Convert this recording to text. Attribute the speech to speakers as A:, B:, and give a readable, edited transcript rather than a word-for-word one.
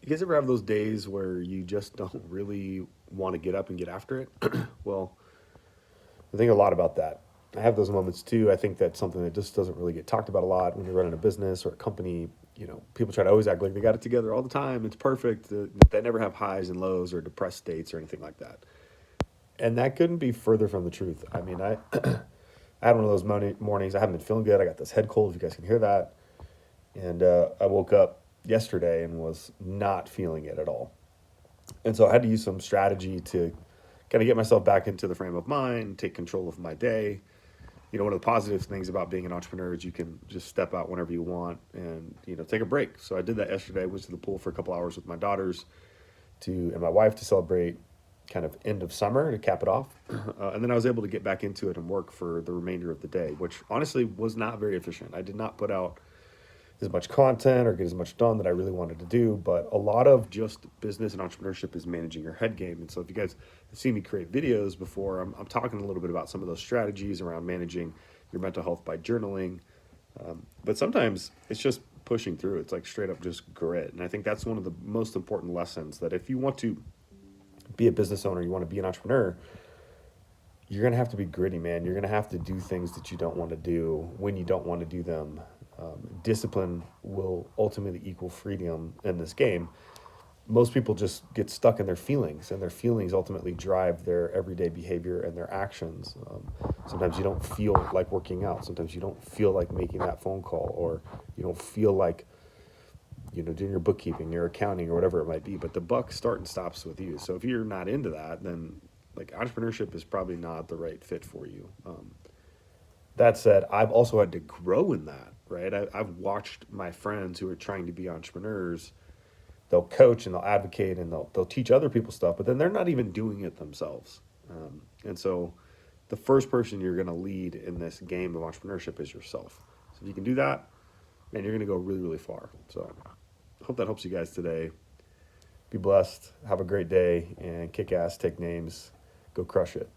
A: You guys ever have those days where you just don't really want to get up and get after it? Well, I think a lot about that. I have those moments too. I think that's something that just doesn't really get talked about a lot when you're running a business or a company. People try to always act like they got it together all the time. It's perfect. They never have highs and lows or depressed states or anything like that. And that couldn't be further from the truth. I mean, I had one of those mornings. I haven't been feeling good. I got this head cold, if you guys can hear that. And I woke up yesterday and was not feeling it at all. And so I had to use some strategy to kind of get myself back into the frame of mind, take control of my day. One of the positive things about being an entrepreneur is you can just step out whenever you want and, take a break. So I did that yesterday. I went to the pool for a couple hours with my daughters and my wife to celebrate kind of end of summer to cap it off. And then I was able to get back into it and work for the remainder of the day, which honestly was not very efficient. I did not put out as much content or get as much done that I really wanted to do. But a lot of just business and entrepreneurship is managing your head game. And so if you guys have seen me create videos before, I'm talking a little bit about some of those strategies around managing your mental health by journaling. But sometimes it's just pushing through. It's like straight up just grit. And I think that's one of the most important lessons, that if you want to be a business owner, you want to be an entrepreneur, you're going to have to be gritty, man. You're going to have to do things that you don't want to do when you don't want to do them. Discipline will ultimately equal freedom in this game. Most people just get stuck in their feelings, and their feelings ultimately drive their everyday behavior and their actions. Sometimes you don't feel like working out. Sometimes you don't feel like making that phone call, or you don't feel like doing your bookkeeping, your accounting, or whatever it might be. But the buck starts and stops with you. So if you're not into that, then like entrepreneurship is probably not the right fit for you. That said, I've also had to grow in that, right? I've watched my friends who are trying to be entrepreneurs. They'll coach and they'll advocate and they'll teach other people stuff, but then they're not even doing it themselves. And so the first person you're going to lead in this game of entrepreneurship is yourself. So if you can do that, man, you're going to go really, really far. So I hope that helps you guys today. Be blessed. Have a great day and kick ass, take names, go crush it.